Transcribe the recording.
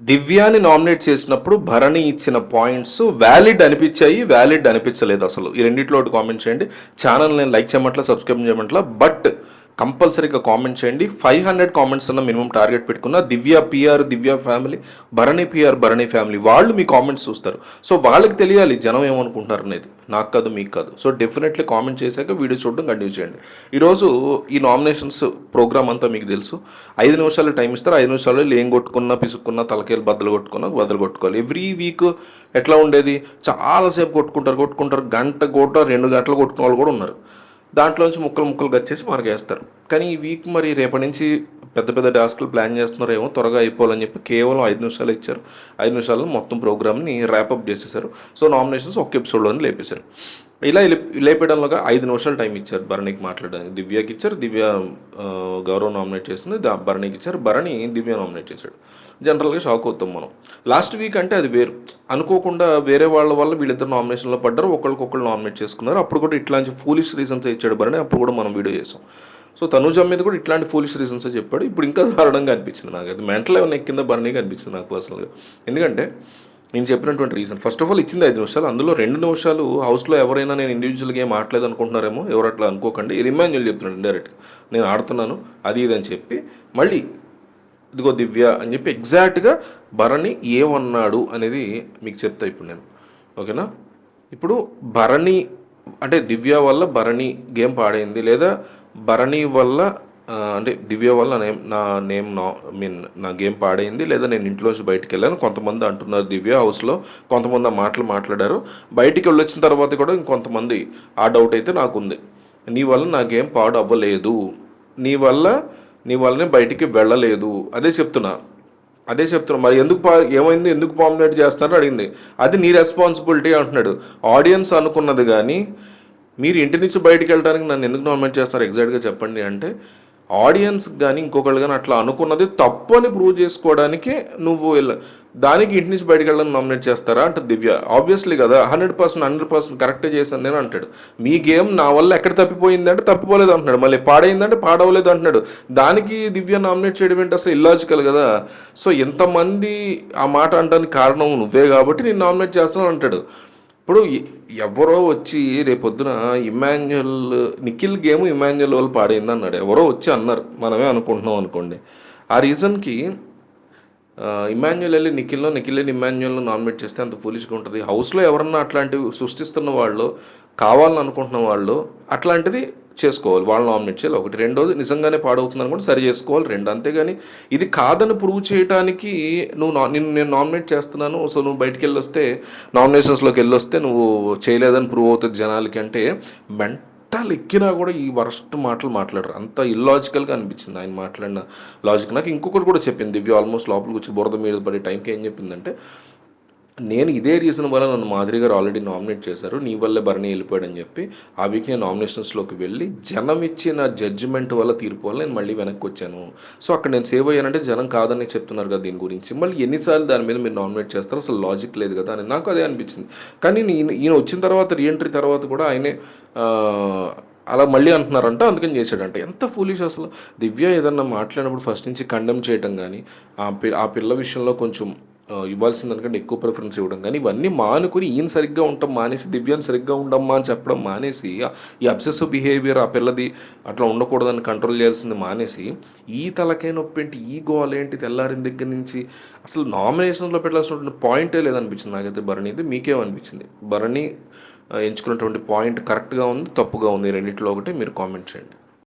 దివ్యాని nominate చేసినప్పుడు భరణి ఇచ్చిన points valid అనిపించాయి, వ్యాలిడ్ అనిపించలేదు. అసలు ఈ రెండిట్లో ఒకటి కామెంట్ చేయండి. ఛానల్ నేను లైక్ చేయమంటలా, సబ్స్క్రైబ్ చేయమంటలా, బట్ కంపల్సరీగా కామెంట్ చేయండి. 500 కామెంట్స్ అన్న మినిమం టార్గెట్ పెట్టుకున్న Divya PR, Divya family, Bharani PR, Bharani family వాళ్ళు మీ కామెంట్స్ చూస్తారు. సో వాళ్ళకి తెలియాలి జనం ఏమనుకుంటున్నారు అనేది, నాకు కాదు మీకు కాదు. సో డెఫినెట్లీ కామెంట్ చేశాక వీడియో చూడడం కంటిన్యూ చేయండి. ఈరోజు ఈ నామినేషన్స్ ప్రోగ్రామ్ అంతా మీకు తెలుసు. 5 నిమిషాలు టైం ఇస్తారు. 5 నిమిషాలు ఏం కొట్టుకున్నా, పిసుక్కున్నా, తలకేలు బద్దలు కొట్టుకోవాలి. ఎవ్రీ వీక్ ఎట్లా ఉండేది, చాలాసేపు కొట్టుకుంటారు. గంట 2 గంటలు కొట్టుకున్న వాళ్ళు కూడా ఉన్నారు. దాంట్లోంచి ముక్కలు గచ్చేసి మనకు వేస్తారు. కానీ ఈ వీక్ మరి రేపటి నుంచి పెద్ద టాస్క్లు ప్లాన్ చేస్తున్నారేమో, త్వరగా అయిపోవాలని చెప్పి కేవలం 5 నిమిషాలు ఇచ్చారు. 5 నిమిషాల్లో మొత్తం ప్రోగ్రామ్ని ర్యాపప్ చేసేసారు. సో నామినేషన్స్ ఒక్క ఎపిసోడ్లోనే లేపేశారు. ఇలా లేపేయడంలోగా 5 నిమిషాలు టైం ఇచ్చారు భరణికి మాట్లాడడానికి. దివ్యకి ఇచ్చారు, దివ్య గౌరవ్ నామినేట్ చేసింది, భరణికి ఇచ్చారు, భరణి దివ్య నామినేట్ చేశాడు. జనరల్గా షాక్ అవుతాం మనం. లాస్ట్ వీక్ అంటే అది వేరు, అనుకోకుండా వేరే వాళ్ళ వల్ల వీళ్ళిద్దరు నామినేషన్లో పడ్డారు, ఒకళ్ళు నామినేట్ చేసుకున్నారు. అప్పుడు కూడా ఇట్లాంటి ఫూలిష్ రీజన్స్ ఇచ్చాడు భరణి, అప్పుడు కూడా మనం వీడియో చేసాం. సో తనుజ మీద కూడా ఇట్లాంటి ఫూలిష్ రీజన్స్ చెప్పాడు. ఇప్పుడు ఇంకా దారుణంగా అనిపించింది నాకు, అది మెంటల్ ఏమైనా ఎక్కిందా భరణిగా అనిపించింది నాకు పర్సనల్గా. ఎందుకంటే నేను చెప్పినటువంటి రీజన్, ఫస్ట్ ఆఫ్ ఆల్ ఇచ్చింది 5 నిమిషాలు, అందులో 2 నిమిషాలు హౌస్లో ఎవరైనా నేను ఇండివిజువల్గా ఏం ఆడలేదు అనుకుంటున్నారేమో, ఎవరు అట్లా అనుకోకండి. ఇది ఇమాన్యుల్ చెప్తున్నాడు డైరెక్ట్గా, నేను ఆడుతున్నాను అది ఇది అని చెప్పి, మళ్ళీ ఇదిగో దివ్య అని చెప్పి ఎగ్జాక్ట్గా భరణి ఏమన్నాడు అనేది మీకు చెప్తా ఇప్పుడు నేను, ఓకేనా. ఇప్పుడు భరణి అంటే దివ్య వల్ల భరణి గేమ్ పాడైంది, లేదా భరణి వల్ల అంటే దివ్య వల్ల నా గేమ్ పాడైంది, లేదా నేను ఇంట్లోంచి బయటికి వెళ్ళాను కొంతమంది అంటున్నారు. దివ్య హౌస్లో కొంతమంది ఆ మాటలు మాట్లాడారు. బయటికి వెళ్ళొచ్చిన తర్వాత కూడా ఇంకొంతమంది ఆ డౌట్ అయితే నాకుంది. నీ వల్ల నా గేమ్ పాడు అవ్వలేదు, నీ వల్లనే బయటికి వెళ్ళలేదు, అదే చెప్తున్నా. మరి ఏమైంది, ఎందుకు పామినేట్ చేస్తున్నారో అడిగింది. అది నీ రెస్పాన్సిబిలిటీ అంటున్నాడు. ఆడియన్స్ అనుకున్నది కానీ మీరు ఇంటి నుంచి బయటికి వెళ్ళడానికి నన్ను ఎందుకు నామినేట్ చేస్తున్నారు ఎగ్జాక్ట్గా చెప్పండి అంటే, ఆడియన్స్ కానీ ఇంకొకళ్ళు కానీ అట్లా అనుకున్నది తప్పు అని ప్రూవ్ చేసుకోవడానికి నువ్వు దానికి ఇంటి నుంచి బయటకు వెళ్ళడానికి నామినేట్ చేస్తారా అంటే దివ్య ఆబ్వియస్లీ కదా, 100% కరెక్టే చేశాను నేను అంటాడు. మీ గేమ్ నా వల్ల ఎక్కడ తప్పిపోయింది అంటే తప్పిపోలేదు అంటున్నాడు, మళ్ళీ పాడైందంటే పాడవలేదు అంటున్నాడు. దానికి దివ్య నామినేట్ చేయడం ఏంటి అసలు ఇల్లాజికల్ కదా. సో ఎంతమంది ఆ మాట అనడానికి కారణం నువ్వే కాబట్టి నేను నామినేట్ చేస్తాను అంటాడు. ఇప్పుడు ఎవరో వచ్చి రేపొద్దున నిఖిల్ గేమ్ ఇమాన్యుల్ వాళ్ళు పాడైంది అన్నాడు, ఎవరో వచ్చి అన్నారు, మనమే అనుకుంటున్నాం అనుకోండి. ఆ రీజన్కి ఇమాన్యుల్ వెళ్ళి నిఖిల్ ఇమాన్యుల్ను నామినేట్ చేస్తే అంత ఫూలిష్గా ఉంటుంది. హౌస్లో ఎవరన్నా అట్లాంటివి సృష్టిస్తున్న వాళ్ళు, కావాలని అనుకుంటున్న వాళ్ళు అట్లాంటిది చేసుకోవాలి, వాళ్ళు నామినేట్ చేయాలి ఒకటి. రెండోది నిజంగానే పాడవుతుందని కూడా సరి చేసుకోవాలి 2. అంతేగాని ఇది కాదని ప్రూవ్ చేయడానికి నేను నామినేట్ చేస్తున్నాను, సో నువ్వు బయటికి వెళ్ళొస్తే నామినేషన్స్లోకి వెళ్ళొస్తే నువ్వు చేయలేదని ప్రూవ్ అవుతుంది జనాలకి అంటే, మెంటల్ ఎక్కినా కూడా ఈ వరస్ట్ మాటలు మాట్లాడరు. అంత ఇల్లాజికల్గా అనిపించింది ఆయన మాట్లాడిన లాజిక్. నాకు ఇంకొకటి కూడా చెప్పింది దివ్య, ఆల్మోస్ట్ లోపలికి వచ్చి బురద మీద పడే టైంకి ఏం చెప్పిందంటే, నేను ఇదే రీజన్ వల్ల నన్ను మాధురి గారు ఆల్రెడీ నామినేట్ చేశారు, నీ వల్లే భరణి వెళ్ళిపోయాడని చెప్పి ఆ వీక్ నేను నామినేషన్స్లోకి వెళ్ళి జనం ఇచ్చిన జడ్జిమెంట్ వల్ల, తీర్పు వల్ల నేను మళ్ళీ వెనక్కి వచ్చాను. సో అక్కడ నేను సేవ్ అయ్యానంటే జనం కాదని చెప్తున్నారు కదా దీని గురించి, మళ్ళీ ఎన్నిసార్లు దాని మీద మీరు నామినేట్ చేస్తారో అసలు లాజిక్ లేదు కదా అని నాకు అదే అనిపించింది. కానీ ఈయన వచ్చిన తర్వాత రీఎంట్రీ తర్వాత కూడా ఆయనే అలా మళ్ళీ అంటున్నారంట, అందుకని చేశాడంట. ఎంత ఫూలిష్ అసలు. దివ్య ఏదన్నా మాట్లాడినప్పుడు ఫస్ట్ నుంచి కండెమ్ చేయటం కానీ, ఆ పిల్ల విషయంలో కొంచెం ఇవ్వాల్సిన దానికంటే ఎక్కువ ప్రిఫరెన్స్ ఇవ్వడం కానీ, ఇవన్నీ మానుకుని ఈయన సరిగ్గా ఉండటం మానేసి దివ్యాన్ని సరిగ్గా ఉండమ్మా అని చెప్పడం మానేసి, ఈ అబ్సెసివ్ బిహేవియర్ ఆ పిల్లది అట్లా ఉండకూడదని కంట్రోల్ చేయాల్సింది మానేసి, ఈ తలకాయ నొప్పి ఏంటి, ఈ గోల్ ఏంటి, తెల్లారిన దగ్గర నుంచి అసలు నామినేషన్లో పెట్టాల్సినటువంటి పాయింటే లేదనిపించింది నాకైతే భరణిది. మీకేమనిపించింది? భరణి ఎంచుకున్నటువంటి పాయింట్ కరెక్ట్గా ఉంది, తప్పుగా ఉంది, రెండింటిలో ఒకటి మీరు కామెంట్ చేయండి.